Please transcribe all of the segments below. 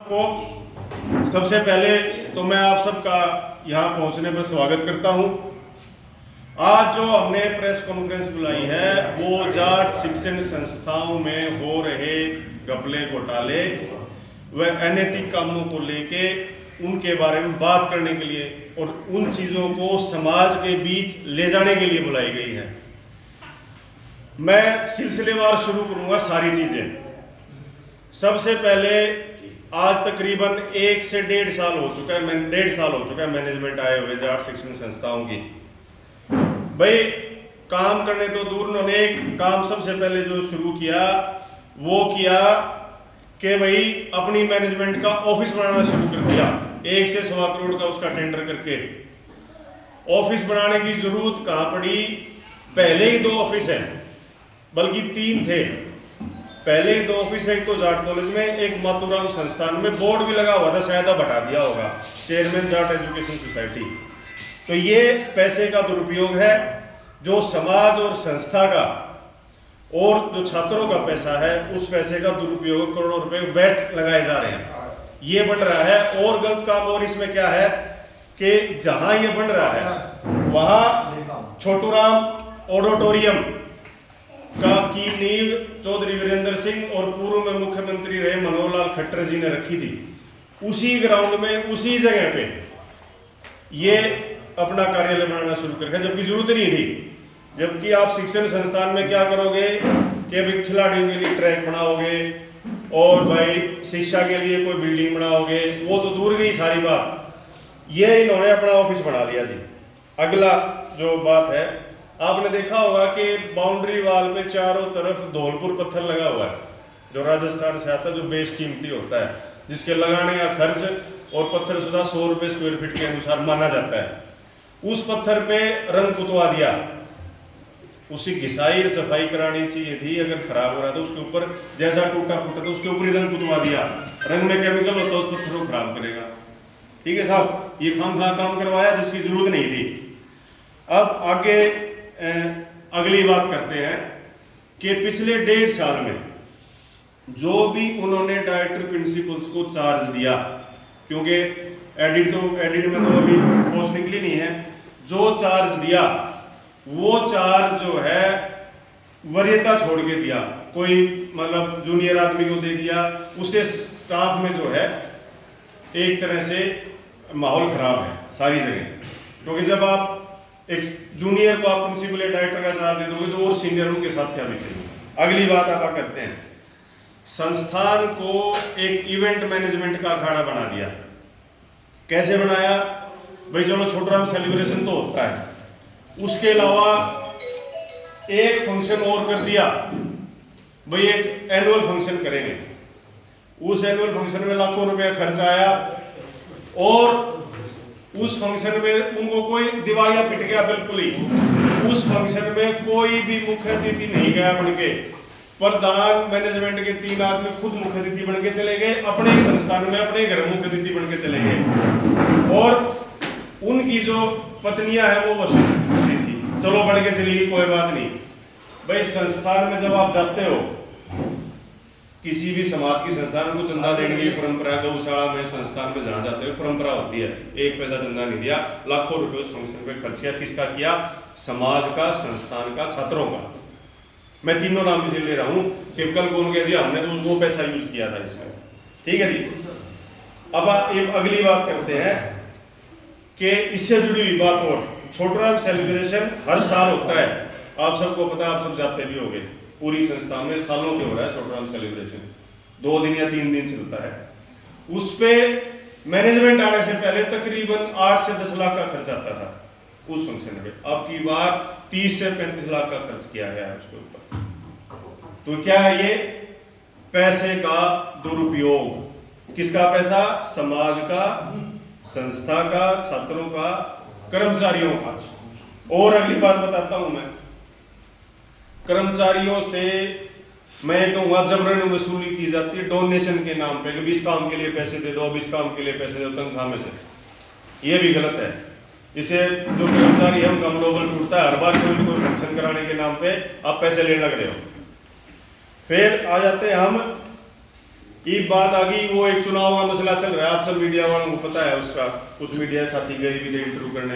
को सबसे पहले तो मैं आप सबका यहाँ पहुँचने पर स्वागत करता हूँ। आज जो हमने प्रेस कॉन्फ्रेंस बुलाई है वो जाट शिक्षण संस्थाओं में हो रहे घपले घोटाले व अनैतिक कामों को लेके उनके बारे में बात करने के लिए और उन चीज़ों को समाज के बीच ले जाने के लिए बुलाई गई है। मैं सिलसिलेवार शुरू करूँगा सारी चीज़ें। सबसे पहले आज तकरीबन 1 से 1.5 साल हो चुका है, 1.5 साल हो चुका है मैनेजमेंट आए हुए जाट शिक्षण संस्थाओं की। भाई काम करने तो दूर, उन्होंने एक काम सबसे पहले जो शुरू किया वो किया कि भाई अपनी मैनेजमेंट का ऑफिस बनाना शुरू कर दिया। 1 से 1.25 करोड़ का उसका टेंडर करके ऑफिस बनाने की जरूरत कहाँ पड़ी? पहले ही 2 ऑफिस हैं, बल्कि 3 थे। पहले 2 ऑफिस, एक तो जाट कॉलेज में, एक मातूराम संस्थान में। बोर्ड भी लगा हुआ था, शायद अब हटा दिया होगा, चेयरमैन जाट एजुकेशन सोसाइटी। तो ये पैसे का दुरुपयोग है जो समाज और संस्था का और जो छात्रों का पैसा है उस पैसे का दुरुपयोग, करोड़ों रुपए व्यर्थ लगाए जा रहे हैं। ये बन रहा है। और गलत काम और इसमें क्या है कि जहां ये बन रहा है वहां छोटूराम ऑडिटोरियम की नींव चौधरी वीरेंद्र सिंह और पूर्व में मुख्यमंत्री रहे मनोहर लाल खट्टर जी ने रखी थी। उसी ग्राउंड में, उसी जगह पे ये अपना कार्यालय बनाना शुरू करके, जबकि जरूरत नहीं थी। जबकि आप शिक्षण संस्थान में क्या करोगे कि अभी खिलाड़ियों के लिए ट्रैक बनाओगे और भाई शिक्षा के लिए कोई बिल्डिंग बनाओगे, वो तो दूर गई सारी बात। ये इन्होंने अपना ऑफिस बना लिया जी। अगला जो बात है, आपने देखा होगा कि बाउंड्री वाल पे चारों तरफ धौलपुर पत्थर लगा हुआ है, जो राजस्थान से आता है, जो बेश कीमती होता है, जिसके लगाने का खर्च और पत्थर सुधा 100 रुपए स्क्वायर फीट के अनुसार माना जाता है। उस पत्थर पे रंग पुतवा दिया। उसी घिसाई सफाई करानी चाहिए थी। अगर खराब हो रहा था उसके ऊपर, जैसा टूटा फूटा तो उसके ऊपर ही रंग पुतवा दिया। रंग में केमिकल होता है, उस पत्थर को खराब करेगा। ठीक है साहब, ये खामखा काम करवाया जिसकी जरूरत नहीं थी। अब आगे अगली बात करते हैं कि पिछले 1.5 साल में जो भी उन्होंने डायरेक्टर प्रिंसिपल्स को चार्ज दिया, क्योंकि एडिट में तो अभी पोस्ट निकली नहीं है, जो चार्ज दिया वो चार्ज जो है वरीयता छोड़ के दिया। कोई मतलब जूनियर आदमी को दे दिया, उससे स्टाफ में जो है एक तरह से माहौल खराब है सारी जगह। क्योंकि जब आप एक जूनियर को आप प्रिंसिपल या डायरेक्टर का चार्ज दे दोगे तो और सीनियर उनके साथ क्या बीतेगी। अगली बात आप करते हैं, संस्थान को एक इवेंट मैनेजमेंट का अखाड़ा बना दिया। कैसे बनाया भाई? चलो छोटूराम सेलिब्रेशन तो होता है, उसके अलावा एक फंक्शन और कर दिया भाई, एक एनुअल फंक्शन करेंगे। उस एनुअल फंक्शन में लाखों रुपया खर्च आया और उस फंक्शन में उनको कोई दिवालिया पिट गया बिल्कुल ही। उस फंक्शन में कोई भी मुख्य अतिथि नहीं गया बनके। प्रधान मैनेजमेंट के 3 आदमी खुद मुख्य अतिथि बन के चले गए, अपने ही संस्थान में अपने घर मुख्य अतिथि बन के चले गए। और उनकी जो पत्नियां हैं वो वसूल थी, चलो बढ़ के चली गई, कोई बात नहीं। भाई संस्थान में जब आप जाते हो, किसी भी समाज की संस्थान को चंदा देने की परंपरा, गौशाला में संस्थान में जहां जाते हो परंपरा होती है, 1 पैसा चंदा नहीं दिया, लाखों रुपए उस फंक्शन पे खर्च किया। किसका किया? समाज का, संस्थान का, छात्रों का। मैं तीनों नाम भी ले रहा हूं कि कल कौन कह दिया हमने तो वो पैसा यूज किया था इसमें। ठीक है जी। अब अगली बात करते हैं कि इससे जुड़ी हुई बात और, छोटूराम सेलिब्रेशन हर साल होता है, आप सबको पता है, आप सब जाते भी होंगे। पूरी संस्था में सालों से हो रहा है छोटूराम सेलिब्रेशन, 2 दिन या 3 दिन चलता है। उस पे मैनेजमेंट आने से पहले तकरीबन 8 से 10 लाख का खर्च आता था उस फंक्शन पे। अब की बार 30 से 35 लाख का खर्च किया गया है उसके ऊपर। तो क्या है ये? पैसे का दुरुपयोग। किसका पैसा? समाज का, संस्था का, छात्रों का, कर्मचारियों का। और अगली बात बताता हूं मैं, कर्मचारियों से मैं कहूँगा जबरन वसूली की जाती है डोनेशन के नाम पे, कि 20 काम के लिए पैसे दे दो, 20 काम के लिए पैसे दो तनख्वाह में से। ये भी गलत है। इसे जो कर्मचारी है उनका मनोबल टूटता है। हर बार कोई ना कोई फंक्शन कराने के नाम पे आप पैसे लेने लग रहे हो। फिर आ जाते हैं हम ये बात आ गई, वो एक चुनाव का मसला चल रहा है, आप सब मीडिया वालों को पता है उसका। कुछ मीडिया साथी गए भी थे इंटरव्यू करने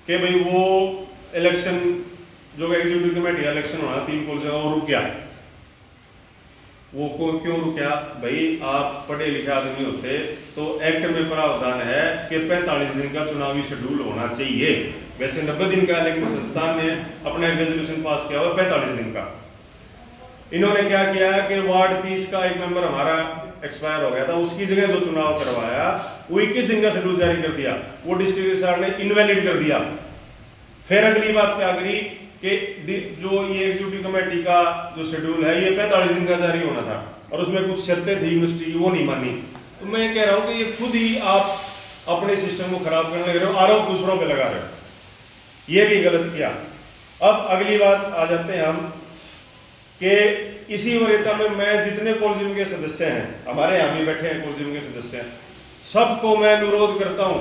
कि भाई वो इलेक्शन जो एग्जीक्यूटिव कमेटी का इलेक्शन होना 3 कॉलेज का, वो रुक गया। वो को क्यों रुका भाई? आप पढ़े लिखे आदमी होते तो एक्ट में प्रावधान है कि 45 दिन का चुनावी शेड्यूल होना चाहिए। वैसे 90 दिन का, लेकिन संस्थान ने अपना रेजोल्यूशन पास किया हुआ 45 दिन का। इन्होंने क्या किया कि वार्ड 30 का एक मेंबर हमारा एक्सपायर हो गया था, उसकी जगह जो चुनाव करवाया वो 21 दिन का शेड्यूल जारी कर दिया, वो डिस्ट्रिक्ट रजिस्ट्रार ने इनवैलिड कर दिया। फिर अगली बात क्या करी कि जो ये एग्जीक्यूटिव कमेटी का जो शेड्यूल है ये 45 दिन का जारी होना था, और उसमें कुछ शर्तें थी यूनिवर्सिटी की, वो नहीं मानी। तो मैं कह रहा हूं कि ये खुद ही आप अपने सिस्टम को खराब करने लग रहे हो, आरोप दूसरों पे लगा रहे हो, ये भी गलत किया। अब अगली बात आ जाते हैं हम कि इसी वरीयता में मैं जितने कॉलेजियम के सदस्य हैं, हमारे यहाँ भी बैठे हैं कॉलेजियम के सदस्य हैं, सबको मैं अनुरोध करता हूं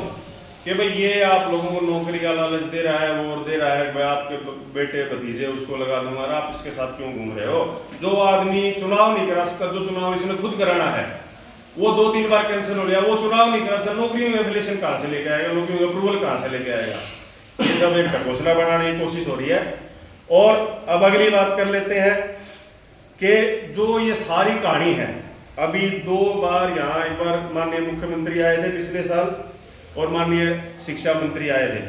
कि भाई ये आप लोगों को नौकरी का लालच दे रहा है, वो और दे रहा है, मैं आपके बेटे भतीजे उसको लगा दूंगा, और आप इसके साथ क्यों घूम रहे हो? जो आदमी चुनाव नहीं करा सकता, जो चुनाव इसने खुद कराना है, वो 2-3 बार कैंसिल हो गया, वो चुनाव नहीं करा सकता, नौकरियों में एफिलिएशन कहां से लेके आएगा, नौकरियों में अप्रूवल कहां से लेके आएगा? ये सब एक घोषणा बनाने की कोशिश हो रही है। और अब अगली बात कर लेते हैं कि जो ये सारी कहानी है, अभी 2 बार यहाँ, एक बार माननीय मुख्यमंत्री आए थे पिछले साल और माननीय शिक्षा मंत्री आए थे,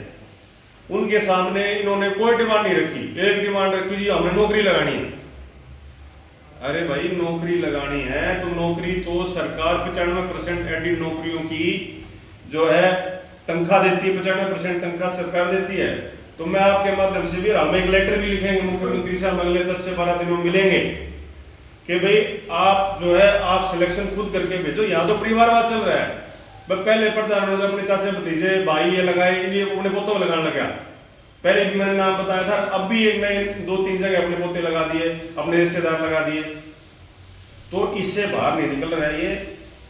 उनके सामने इन्होंने कोई डिमांड नहीं रखी। एक डिमांड रखी जी हमने नौकरी लगानी है। अरे भाई नौकरी लगानी है तो नौकरी तो सरकार 95% एडिड नौकरियों की जो है तनख्वाह देती है, 95% तनख्वाह सरकार देती है। तो मैं आपके माध्यम से भी हम एक लेटर भी लिखेंगे मुख्यमंत्री साहब, अगले 10 से 12 दिनों में मिलेंगे कि भाई आप जो है आप सिलेक्शन खुद करके भेजो। यहाँ तो परिवारवाद चल रहा है, पहले प्रधानमंत्री अपने चाचे भतीजे भाई ये लगाए, ये अपने पोतों को लगाने लगा। पहले भी मैंने नाम बताया था, अब भी एक नए 2-3 जगह अपने पोते लगा दिए, अपने रिश्तेदार लगा दिए। तो इससे बाहर नहीं निकल रहा है, ये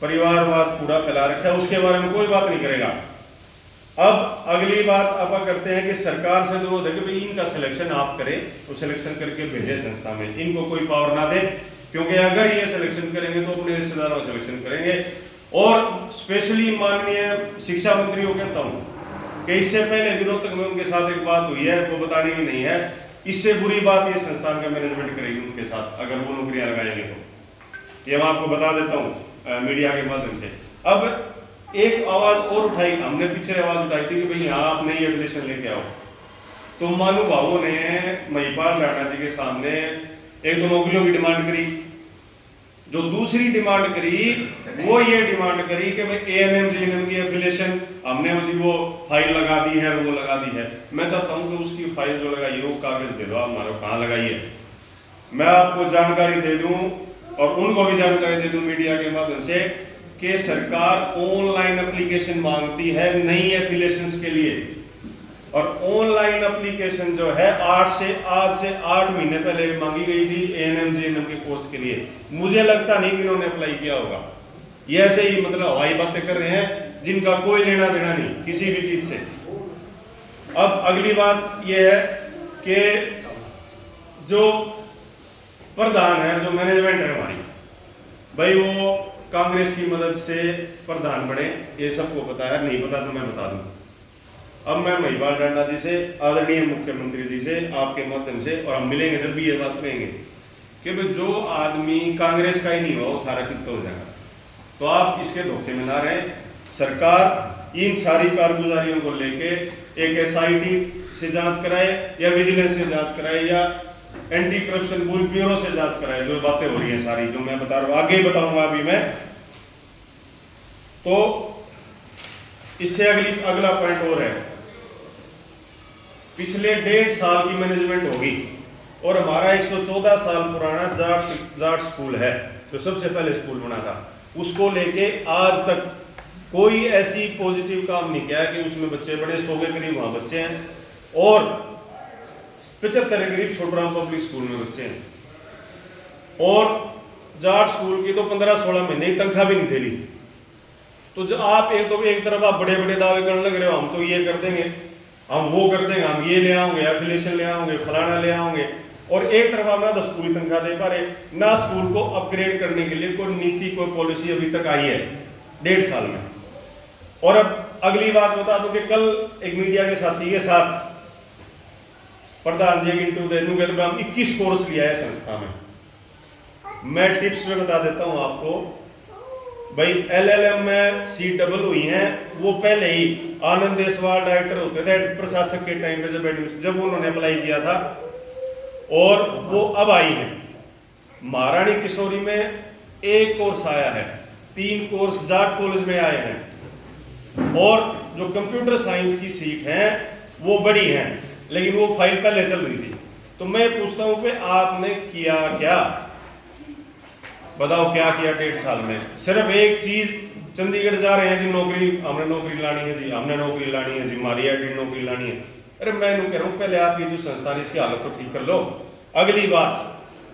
परिवारवाद पूरा फैला रखा है, उसके बारे में कोई बात नहीं करेगा। अब अगली बात आप करते हैं कि सरकार से अनुरोध है कि भाई इनका सिलेक्शन आप करें, तो सिलेक्शन करके भेजे संस्था में, इनको कोई पावर ना दे, क्योंकि अगर ये सिलेक्शन करेंगे तो अपने रिश्तेदारों का सिलेक्शन करेंगे। और स्पेशली माननीय शिक्षा मंत्री को कहता हूं कि इससे पहले भी रोहतक में उनके साथ एक बात हुई है, वो बताने की नहीं है, इससे बुरी बात ये संस्थान का मैनेजमेंट करेगी उनके साथ अगर वो नौकरियां लगाएंगे तो। ये मैं आपको बता देता हूं मीडिया के माध्यम से। अब एक आवाज और उठाई, हमने पीछे आवाज उठाई थी कि भाई यहाँ आप नई एप्लीकेशन लेके आओ, तो महानुभावों ने महिपाल राणा जी के सामने एक 2 नौकरियों की डिमांड करी। जो दूसरी डिमांड करी वो ये डिमांड करी कि भाई एएनएम जीएनएम की एफिलिएशन हमने वो फाइल लगा दी है, वो लगा दी है। मैं चाहता हूं कि उसकी फाइल जो लगाई है वो कागज दे दो, आप हमारे कहाँ लगाई है, मैं आपको जानकारी दे दूं और उनको भी जानकारी दे दूं मीडिया के माध्यम से कि सरकार ऑनलाइन एप्लीकेशन मांगती है नई एफिलिएशंस के लिए। और ऑनलाइन एप्लीकेशन जो है आज से 8 महीने पहले मांगी गई थी एएनएम जीएनएम के कोर्स के लिए। मुझे लगता नहीं कि इन्होंने अप्लाई किया होगा, ये ऐसे ही मतलब हवाई बातें कर रहे हैं जिनका कोई लेना देना नहीं किसी भी चीज से। अब अगली बात यह है कि जो प्रधान है, जो मैनेजमेंट है हमारी, भाई वो कांग्रेस की मदद से प्रधान बने, ये सबको पता है, नहीं पता तो मैं बता दूं। अब मैं महिपाल राणा जी से, आदरणीय मुख्यमंत्री जी से, आपके माध्यम से, और हम मिलेंगे जब भी ये बात कहेंगे कि भाई जो आदमी कांग्रेस का ही नहीं हुआ वो थारा कितना हो जाएगा। तो आप इसके धोखे में ना रहें। सरकार इन सारी कारगुजारियों को लेके एक एसआईटी से जांच कराए या विजिलेंस से जांच कराए या एंटी करप्शन ब्यूरो से जांच कराए। जो बातें हो रही हैं सारी, जो मैं बता रहा हूं आगे बताऊंगा अभी मैं। तो इससे अगला पॉइंट और है, पिछले 1.5 साल की मैनेजमेंट होगी और हमारा 114 साल पुराना जाट स्कूल है, तो सबसे पहले स्कूल बना था, उसको लेके आज तक कोई ऐसी पॉजिटिव काम नहीं किया कि उसमें बच्चे बड़े 100 के करीब वहां बच्चे हैं और 75 के करीब छोटराम पब्लिक स्कूल में बच्चे हैं। और जाट स्कूल की तो 15-16 महीने की तनख्वाह भी नहीं थी। तो जो आप एक तरफ आप बड़े बड़े दावे करने लग रहे हो, हम तो ये कर देंगे, हम वो कर देंगे, हम ये ले आओगे, एफिलिएशन ले आओगे, फलाना ले आओगे। और एक तरफ आप ना स्कूल तनख्वाह दे पा रहे ना, स्कूल को अपग्रेड करने के लिए कोई नीति कोई पॉलिसी अभी तक आई है 1.5 साल में। और अब अगली बात बता दूं कि कल एक मीडिया के साथी के साथ प्रधान जी एक इंटरव्यू दे दूंगा, तो हम 21 कोर्स लिया है संस्था में। मैं टिप्स में बता देता हूं आपको भाई, LLM में सीट डबल हुई है, वो पहले ही आनंद देसवाल डायरेक्टर होते थे प्रशासक के टाइम पे जब उन्होंने अप्लाई किया था, और वो अब आई है। महारानी किशोरी में 1 कोर्स आया है, 3 कोर्स जाट कॉलेज में आए हैं, और जो कंप्यूटर साइंस की सीट है वो बड़ी है, लेकिन वो फाइल पहले चल रही थी। तो मैं पूछता हूं कि आपने किया क्या, बताओ क्या किया 1.5 साल में? सिर्फ एक चीज, चंडीगढ़ जा रहे हैं जी, नौकरी हमने नौकरी लानी है जी, हमने नौकरी लानी है जी, हमारी आईडी नौकरी लानी है। अरे मैं कह रहा हूं पहले आप ये जो संस्था है इसकी हालत तो ठीक कर लो। अगली बात,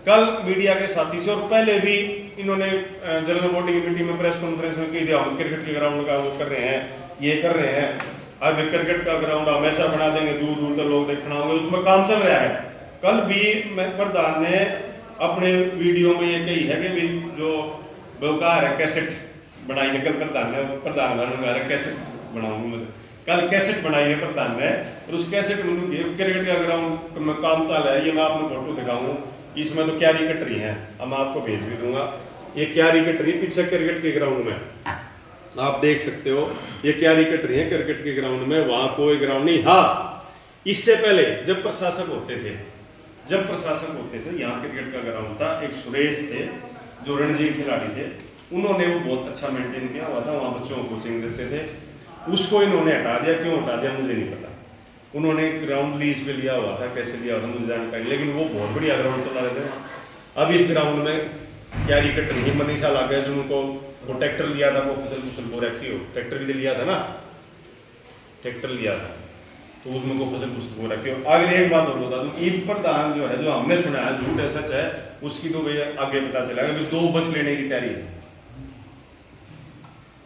कल मीडिया के साथी से और पहले भी इन्होंने जनरल बॉडी की मीटिंग में प्रेस कॉन्फ्रेंस में कही थी, हम क्रिकेट के ग्राउंड का वो कर रहे हैं, ये कर रहे हैं, अब क्रिकेट का ग्राउंड हम ऐसा बना देंगे दूर दूर तक लोग देखना होंगे, उसमें काम चल रहा है। कल भी प्रधान ने अपने वीडियो में ये कही है कि भी जो बेकार है कैसेट बनाई है, कल प्रधान कैसेट बनाऊंगी, कल कैसेट बनाई है प्रधान ने, और उस कैसेट में क्रिकेट का ग्राउंड में काम चल रहा है। ये मैं आपको फोटो दिखाऊं, इसमें तो क्यारी कट रही है, अब मैं आपको भेज भी दूंगा। ये क्यारी कट रही है पीछे क्रिकेट के ग्राउंड में, आप देख सकते हो, ये क्यारी कट रही है क्रिकेट के ग्राउंड में, वहां कोई ग्राउंड नहीं। हाँ, इससे पहले जब प्रशासक होते थे यहाँ क्रिकेट का ग्राउंड था, एक सुरेश थे जो रणजी खिलाड़ी थे, उन्होंने वो बहुत अच्छा मेंटेन किया हुआ था, वहाँ बच्चों को कोचिंग देते थे। उसको इन्होंने हटा दिया, क्यों हटा दिया मुझे नहीं पता। उन्होंने ग्राउंड लीज पे लिया हुआ था, कैसे लिया हुआ था मुझे जानकारी, लेकिन वो बहुत बढ़िया ग्राउंड चला रहे थे। अब इस ग्राउंड में क्यारी कट रही है, मनीषा ला गया जो उनको वो ट्रैक्टर लिया था, वो फसल कुशल को रखी हो, ट्रैक्टर भी लिया था ना, ट्रैक्टर लिया था तो उसमें को फसल कुशल को रखी हो। आगे एक बात और बता दूं, ईद प्रधान जो है, जो हमने सुना है झूठ है सच है, उसकी तो भैया आगे पता चला कि 2 बस लेने की तैयारी है।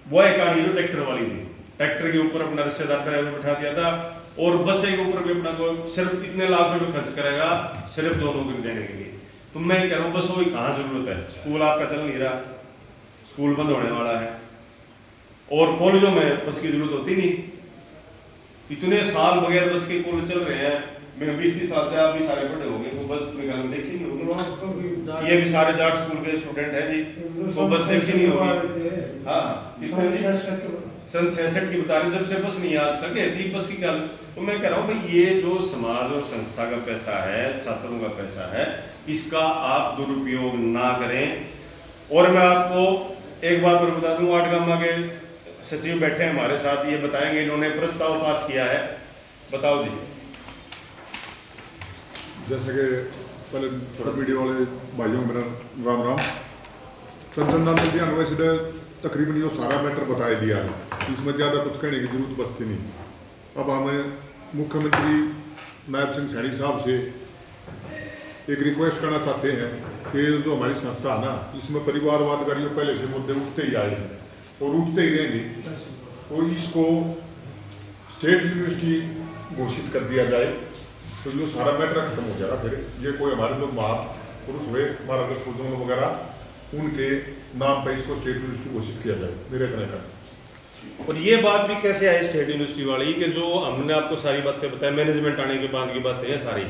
वो एक कहानी जो ट्रैक्टर वाली थी, ट्रैक्टर के ऊपर अपना रिश्तेदार ड्राइवर बैठा दिया था, और बस के ऊपर भी अपना को सिर्फ इतने लाख रुपए खर्च करेगा सिर्फ 2 नौकरी देने के लिए। तो मैं कह रहा हूँ बस वही कहाँ जरूरत है, स्कूल आपका चल नहीं रहा, स्कूल बंद होने वाला है, और कॉलेजों में बस की जरूरत होती नहीं। इतने साल बगैर बस के कॉलेज चल रहे हैं, मेरे 20-30 साल से आप भी सारे पढ़े होंगे, तो बस निकाल देखी नहीं होगी, ये भी सारे जाट स्कूल के स्टूडेंट है जी, तो बस देखी नहीं होगी। हाँ, सन 66 की बता रहे, जब से बस नहीं आज तक है बस की गल। तो मैं कह रहा हूँ भाई, ये जो समाज और संस्था का पैसा है, छात्रों का पैसा है, इसका आप दुरुपयोग ना करें। और मैं आपको एक बात और बता दूं, आठगामा के सचिव बैठे हैं हमारे साथ, ये बताएंगे, इन्होंने प्रस्ताव पास किया है, बताओ जी। जैसे कि पहले सब मीडिया वाले भाइयों मेरा राम राम। संसद अभियान वैसे तकरीबन ये सारा मैटर बता दिया है, इसमें ज़्यादा कुछ कहने की जरूरत बचती नहीं। अब हमें मुख्यमंत्री नायब सिंह सैनी साहब से एक रिक्वेस्ट करना चाहते हैं कि जो हमारी संस्था है ना, इसमें परिवारवाद का जो पहले से मुद्दे उठते ही आए हैं और उठते ही रहेंगे, तो इसको स्टेट यूनिवर्सिटी घोषित कर दिया जाए, तो जो सारा मैटर खत्म हो जाएगा। फिर ये कोई हमारे जो महापुरुष हुए, महाराजा सूरजमल वगैरह, उनके नाम पर इसको स्टेट यूनिवर्सिटी घोषित किया जाए, मेरे कहने का। और ये बात भी कैसे आई स्टेट यूनिवर्सिटी वाली, कि जो हमने आपको सारी बातें बताई, मैनेजमेंट आने के बाद की बातें हैं सारी,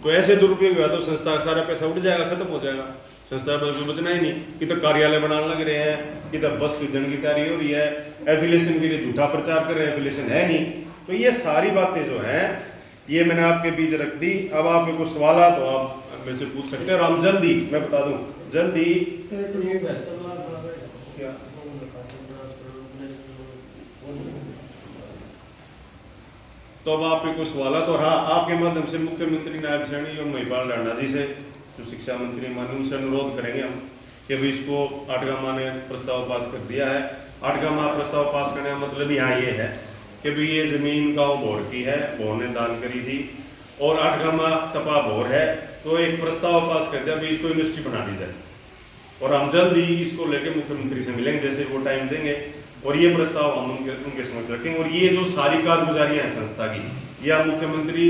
तो ऐसे दुरुपयोग हुआ तो संस्था का सारा पैसा उठ जाएगा, खत्म हो जाएगा, संस्था पर बचना ही नहीं। कि तो कार्यालय बनाने लग रहे हैं, कि तो बस की देने की तैयारी हो रही है, एफिलिएशन के लिए झूठा प्रचार कर रहे हैं, एफिलिएशन है नहीं। तो ये सारी बातें जो हैं, ये मैंने आपके बीच रख दी। अब आपके कुछ सवाल तो आप मेरे से पूछ सकते हैं, और हम जल्दी, मैं बता दूं जल्दी, तो अब आपके कोई सवाल तो हाँ, आपके माध्यम से मुख्यमंत्री नायब सैनी और महिपाल राणा जी से, जो शिक्षा मंत्री माननीय, उनसे अनुरोध करेंगे हम कि भी इसको आठगामा ने प्रस्ताव पास कर दिया है। आठगामा प्रस्ताव पास करने का मतलब यहाँ ये है कि भी ये जमीन गांव भोर की है, भोर ने दान करी थी, और आठगामा तपा भोर है, तो एक प्रस्ताव पास कर दिया भी इसको यूनिवर्सिटी बना दी जाए। और हम जल्द ही इसको लेकर मुख्यमंत्री से मिलेंगे, जैसे वो टाइम देंगे, और ये प्रस्ताव हम उनके समक्ष रखेंगे। और ये जो सारी कारगुजारियां हैं संस्था की, ये आप मुख्यमंत्री,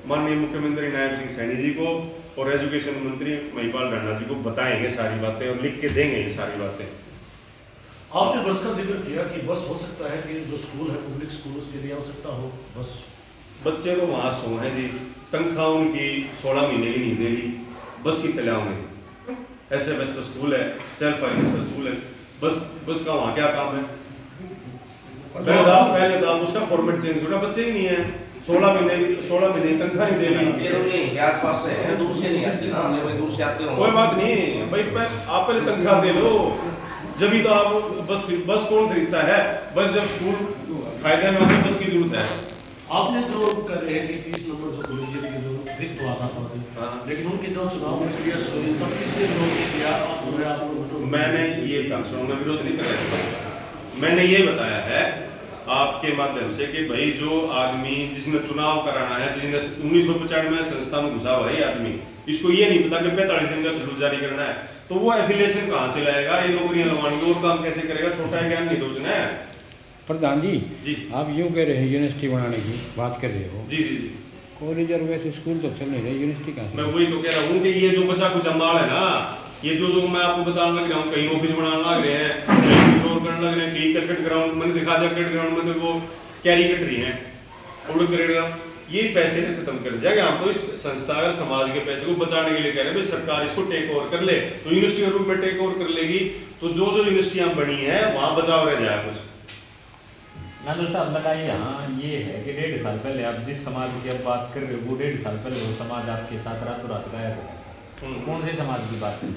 माननीय मुख्यमंत्री नायब सिंह सैनी जी को और एजुकेशन मंत्री महिपाल रैना जी को बताएंगे सारी बातें और लिख के देंगे ये सारी बातें। आपने बस का जिक्र किया कि बस हो सकता है कि जो स्कूल है पब्लिक स्कूल उसके लिए आवश्यकता हो बस। बच्चे तो वहाँ सो हैं जी, तनख्वाह उनकी 16 महीने की नहीं देगी, बस की तले होंगे। ऐसे बस का स्कूल है, सेल्फ फाइनेंस का स्कूल है, बस का वहाँ क्या काम है? पहले तो आप उसका फॉर्मेट चेंज करो, बच्चे ही नहीं है, 16 महीने तनख्वाह नहीं देगी। आसपास से है, दूर से नहीं आती ना, हमने भाई दूर से आते हो। कोई बात नहीं भाई, आप पहले तनख्वाह दे लो, जब ही तो आप बस कौन खरीदता है? बस जब स्कूल फायदे में होगी, बस की जरूरत है। आपने जो कर रहे हैं कि 30 नंबर जो पुलिस के जो रिक्त हुआ था, लेकिन उनके जो चुनाव प्रक्रिया शुरू हुई तब किसने विरोध नहीं किया? आप जो है आप मैंने ये कहा, सुनो, मैं विरोध नहीं कर रहा, मैंने ये बताया है आपके माध्यम से कि भाई जो आदमी जिसने चुनाव कराना है, जिसने 1995 में संस्था में घुसा हुआ है आदमी, इसको ये नहीं पता कि 45 दिन का शेड्यूल जारी करना है, तो वो एफिलिएशन कहाँ से लाएगा? ये नौकरियां लगवाएंगे और काम कैसे करेगा? छोटा है ज्ञान नहीं तो उसने। प्रधान जी, जी आप यूँ कह रहे हैं यूनिवर्सिटी बनाने की बात कर रहे हो, जी जी जी, कॉलेज और वैसे स्कूल तो चल नहीं रहे, यूनिवर्सिटी कहाँ से? मैं वही तो कह रहा हूँ कि ये जो बचा कुछ अम्बाल है ना, ये जो मैं आपको बताने लग रहा हूँ, कहीं ऑफिस बनाने लग रहे हैं, कहीं कुछ और करने लग रहे हैं, कहीं क्रिकेट ग्राउंड मैंने दिखा दिया, क्रिकेट ग्राउंड में तो वो कैरी कट रही है, उड़ करेगा, ये पैसे ने खत्म कर जाएगा। हम तो इस संस्था और समाज के पैसे को बचाने के लिए कह रहे हैं, सरकार इसको टेक ओवर कर ले, तो यूनिवर्सिटी के रूप में टेक ओवर कर लेगी, तो जो यूनिवर्सिटियां बनी है वहां बचाव रह जाए कुछ। नादर साहब, लड़ाई यहाँ ये है कि 1.5 साल पहले आप जिस समाज की आप बात कर रहे हो, वो 1.5 साल पहले वो समाज आपके साथ रातों रात गायब हो गया। कौन से समाज की बात है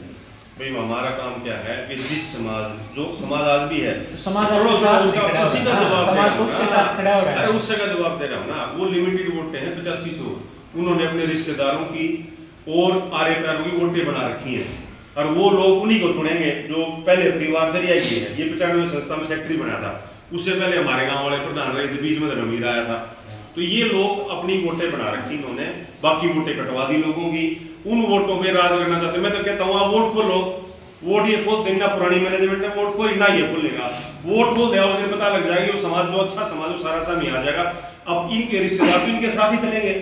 भाई? हमारा काम क्या है कि जिस समाज, जो समाज आज भी है, समाज उसी का जवाब समाज उसके साथ खड़ा हो रहा है। अरे उससे का जवाब दे रहा हूँ ना। वो लिमिटेड वोटें हैं 8500, उन्होंने अपने रिश्तेदारों की और आरे पैरों की वोटें बना रखी हैं, और वो लोग उन्हीं को चुनेंगे जो पहले परिवार दरिया की है। ये 95 संस्था में सेक्रेटरी बना था, उससे पहले हमारे गांव वाले प्रधान रहे थे, बीच में रणवीर आया था, तो ये लोग अपनी वोटें बना रखी इन्होंने, बाकी वोटें कटवा दी लोगों की, उन वोटों पे राज करना चाहते। मैं तो कहता हूँ आप वोट खोलो, वोट ये खोल देना, पुरानी मैनेजमेंट ने वोट खोल ना, ये खोलेगा वोट खोल दिया, उसे पता लग जाएगा वो समाज जो अच्छा समाज, वो सारा सामने आ जाएगा। अब इनके रिश्तेदार तो इनके साथ ही चलेंगे,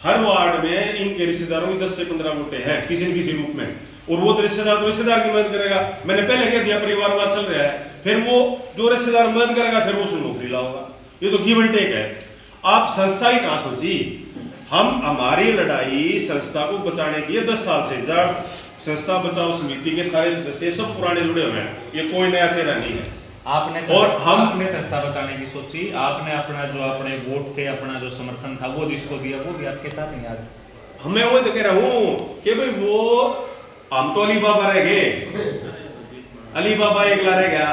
हर वार्ड में इनके रिश्तेदारों की 10 से 15 वोटें हैं किसी न किसी रूप में, और वो तो रिश्तेदार की मदद करेगा। मैंने पहले कह दिया परिवारवाद चल रहा है, फिर वो जो रिश्तेदार मदद करेगा फिर वो उसको नौकरी लाओगा, ये तो गिव एंड टेक है। आप संस्था ही कहाँ सोची, हमारी लड़ाई संस्था को बचाने की है 10 साल से। जाट संस्था बचाओ समिति के सारे सदस्य सब पुराने जुड़े हुए हैं, ये कोई नया चेहरा नहीं है। आपने संस्था बचाने की सोची, आपने अपना जो अपने वोट थे, अपना जो समर्थन था वो जिसको दिया, वो भी आपके साथ नहीं आज। हमें वो तो कह रहा हूँ कि भाई वो हम तो अली बाबा रह गए, अली बाबा एकला रह गया,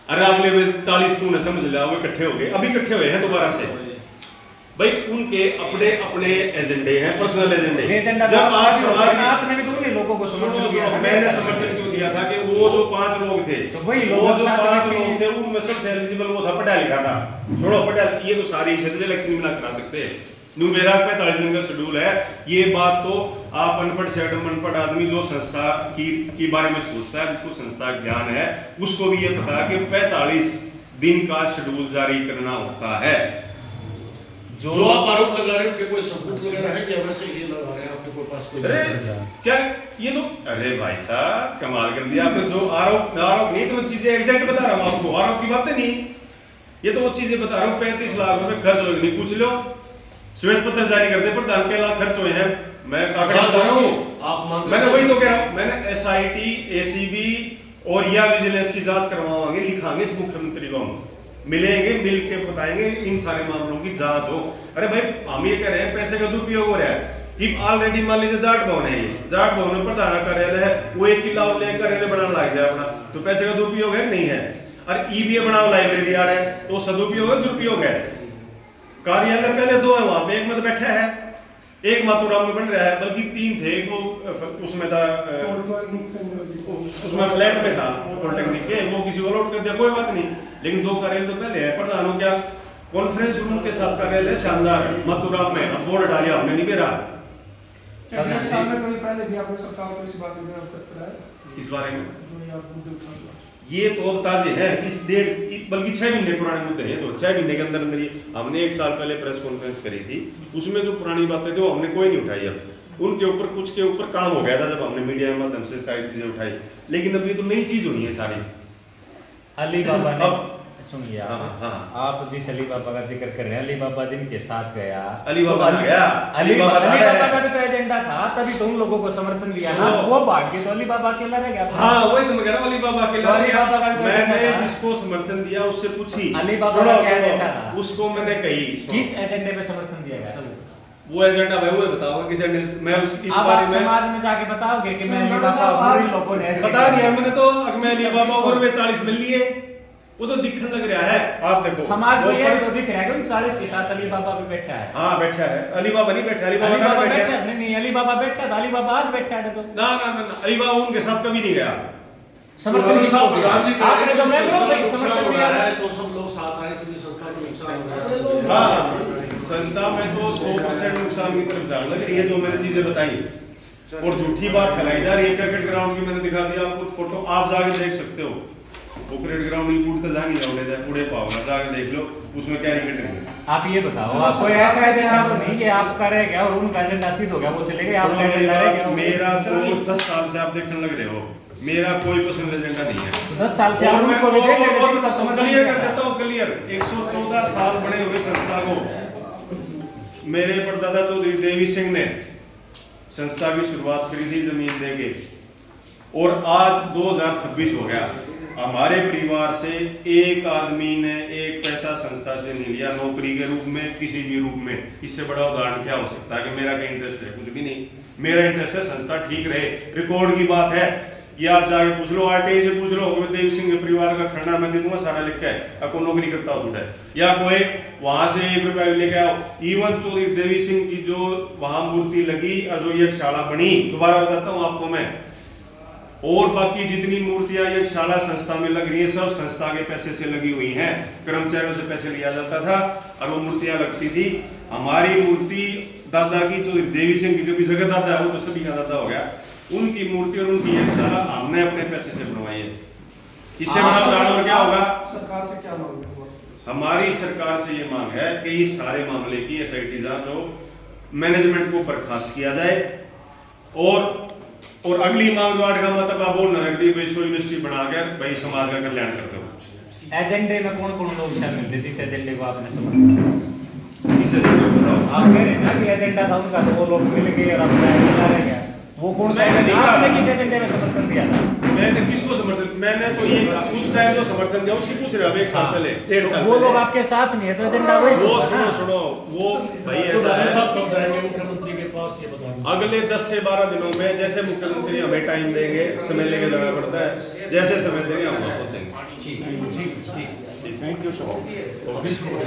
अरे अगले में 40 खून समझ लिया, वो इकट्ठे हो गए, अभी इकट्ठे हुए हैं दोबारा से। भाई उनके अपने अपने एजेंडे हैं, पर्सनल एजेंडे। जब आपने भी तो उन्हीं लोगों को समर्थन दिया, मैंने समर्थन क्यों दिया था कि वो जो 5 लोग थे, तो वही वो जो 5 लोग थे उनमें सबसे एलिजिबल वो था, पढ़ा लिखा था। छोड़ो पढ़ा, ये तो सारी क्षेत्र इलेक्शन में ना करा सकते। मेरा 45 दिन का शेड्यूल है, ये बात तो आप अनपढ़ से अनपढ़ आदमी जो संस्था की बारे में सोचता है, जिसको संस्था ज्ञान है, उसको भी ये पता है कि 45 दिन का शेड्यूल जारी करना होता है। जो आप आरोप लगा रहे हो कि कोई सबूत वगैरह है, या वैसे ही लगा रहे हैं आपके कोई पास कोई? अरे क्या ये तो, अरे भाई साहब कमाल कर दिया आपने। जो आरोप नहीं तो चीजें एग्जैक्ट बता रहा हूँ आपको, आरोप की बातें नहीं, ये तो वो चीजें बता रहा हूँ। 35 लाख रुपए खर्च हो गए, पूछ लो, श्वेत पत्र जारी करते प्रधान के लाख खर्च हुए हैं। मैं आंकड़ा बता रहा हूँ, मैंने वही तो कह रहा हूँ, मैंने SIT ACB और या विजिलेंस की जांच करवाएंगे, लिखांगे इस मुख्यमंत्री को, हम मिलेंगे, मिल के बताएंगे इन सारे मामलों की जांच हो। अरे भाई हम ये कह रहे हैं पैसे का दुरुपयोग हो रहा है। ऑलरेडी मान लीजिए जाट भवन है, ये जाट भवन में प्रधान कार्यालय है, वो 1 किला और ले कार्यालय बनाना लग जाए अपना, तो पैसे का दुरुपयोग है नहीं है। और EBA बनाओ लाइब्रेरी आ रहा है, तो सदुपयोग है दुरुपयोग है। कार्यालय पहले 2 है, वहां पे एक मत बैठा है, एक माथुराम में बन रहा है, बल्कि 3 थे, एक वो उसमें था, उसमें फ्लैट में था पॉलिटेक्निक के, वो किसी और कर दिया, कोई बात नहीं, लेकिन 2 कार्यालय तो पहले है। प्रधानों क्या कॉन्फ्रेंस रूम के साथ कार्यालय शानदार माथुराम में, अब बोर्ड डालिया आपने नहीं बेरा। पहले भी आपने सरकार को इस बारे में अवगत कराया, इस बारे में जो ये आप मुद्दे उठा रहे हो। ये तो अब ताजे हैं, इस बल्कि 6 महीने पुराने मुद्दे हैं, तो 6 महीने के अंदर अंदर ही हमने 1 साल पहले प्रेस कॉन्फ्रेंस करी थी, उसमें जो पुरानी बातें थी वो हमने कोई नहीं उठाई। अब उनके ऊपर कुछ के ऊपर काम हो गया था जब हमने मीडिया के माध्यम से सारी चीजें उठाई, लेकिन अब ये तो नई चीज होनी है सारी। अली बाबा ने अब सुनिए हाँ, आप, हाँ। आप जिस अली बाबा का जिक्र कर रहे हैं, अली बाबा जिनके साथ गया, अली बाबा तो गया, अली बाबा है। का भी तो एजेंडा था, तभी तो उन लोगों को समर्थन दिया ना, वो- वो भाग के तो अली बाबा अकेला रह गया। हाँ वही तो मैं कह रहा हूँ, अली बाबा के तो अली बाबा का भी तो मैंने एजेंडा था। जिसको समर्थन दिया उससे पूछी, अली बाबा सुनो, का क्या सुनो, एजेंडा था? उसको मैंने कही किस एजेंडे पे समर्थन दिया गया? वो एजेंडा भाई वो बताओगा किस एजेंडे, मैं इस अब बारे आप में समाज में जाके बताओगे कि मैं अली सुनो, बाबा आज- बुरी लोगों ने ऐसे बता किया। दिया मैंने तो, मैं अली बाबा और वे 40 मिल लिए, वो तो दिखने लग रहा है। आप देखो समाज को वो ये पर- तो दिख रहा है कि उन 40 के साथ अली बाबा भी बैठा है। हाँ बैठा है, अली बाबा नहीं बैठा, अली अली बाबा बाबा कहाँ बैठा बैठा है? नहीं, अली बाबा बैठा था, अली बाबा आज बैठा है। तो ना ना ना ना, अली बाबा उनके साथ कभी नहीं गया। समर्थन किसको दिया? प्रधान जी आपने तो मैं संस्था को समर्थन नुकसान हो दिया रहा है। है तो सब लोग साथ आए क्योंकि संस्था को नुकसान हो रहा है। हाँ संस्था में तो 100% नुकसान की तरफ जाने लग रही है, जो मैंने चीजें बताई और झूठी बात फैलाई जा रही है। क्रिकेट ग्राउंड की मैंने दिखा दिया आपको फोटो, आप जाके देख सकते हो। वो क्रिकेट ग्राउंड की कूद तो जा नहीं जाओगे, उड़े पाओगे, जाके देख लो उसमें क्या नहीं करेंगे। आप ये बताओ, आप कोई ऐसा एजेंडा तो नहीं कि आपका रह गया और उनका एजेंडा सिद्ध हो गया, वो चले गए, आपका एजेंडा रह गया। मेरा तो 10 साल से आप देखने लग रहे हो, मेरा कोई पर्सनल एजेंडा नहीं है। 10 साल से और आप मैं उनको भी देख रहे थे, और तो समझ क्लियर नहीं कर आता। देता हूँ, क्लियर 114 साल बड़े हुए संस्था को। मेरे परदादा चौधरी देवी सिंह ने संस्था की शुरुआत करी थी जमीन देके, और आज 2026 हो गया, हमारे परिवार से एक आदमी ने एक पैसा संस्था से नहीं लिया, नौकरी के रूप में, किसी भी रूप में। इससे बड़ा उदाहरण क्या हो सकता है कि मेरा क्या इंटरेस्ट है? कुछ भी नहीं। मेरा इंटरेस्ट है संस्था ठीक रहे। रिकॉर्ड की बात है, ये आप जाके पूछ लो, आरटीआई से पूछ लो कि देव सिंह के परिवार का खंडा मैं दे दूंगा सारा लिख के, आपको नौकरी करता हो है, या कोई वहां से 1 रुपया भी लेके आओ। इवन चौधरी देवी सिंह की जो वहां मूर्ति लगी और जो यज्ञशाला बनी, दोबारा बताता हूँ आपको मैं, और बाकी जितनी मूर्तियां यज्ञशाला संस्था में लग रही है, सब संस्था के पैसे से लगी हुई हैं। कर्मचारियों से पैसे लिया जाता था और वो मूर्तियां लगती थी। हमारी मूर्ति दादा की, चौधरी देवी सिंह की जो भी सगा दादा है, वो तो सभी का दादा हो गया, उनकी मूर्ति और उनकी यज्ञशाला हमने अपने पैसे से बनवाई है। इससे बड़ा उदाहरण और क्या होगा? सरकार से क्या मांग है? हमारी सरकार से ये मांग है कि इस सारे मामले की एसआईटी जांच हो, मैनेजमेंट को बर्खास्त किया जाए, और अगली मांग जो 8 का मतलब आप बोल न रख दी भाई, इसको यूनिवर्सिटी बनाकर भाई समाज का कल्याण कर दो। एजेंडे में कौन कौन लोग शामिल थे जिस एजेंडे को आपने समर्थन दिया? इसे बताओ आप कह रहे हैं ना कि एजेंडा था उनका, तो वो लोग मिल गए और अपना एजेंडा रह गया, वो कौन सा मैंने एजेंडा? नहीं कहा। आपने किस एजेंडे में समर्थन दिया था? मैंने किसको समर्थन, मैंने तो ये उस टाइम जो समर्थन दिया उसकी पूछ रहे हो, 1 साल पहले, 1.5 साल वो लोग पहले। आपके साथ नहीं है तो एजेंडा वही वो होगा सुनो ना। सुनो, वो भाई तो ऐसा राजू है, साहब कब जाएंगे मुख्यमंत्री के पास ये बता दीजिए। अगले 10 से 12 दिनों में जैसे मुख्यमंत्री हमें टाइम देंगे, समय लेके जाना पड़ता है, जैसे समय देंगे हम वहाँ पहुँचेंगे। ठीक है। Thank you so much.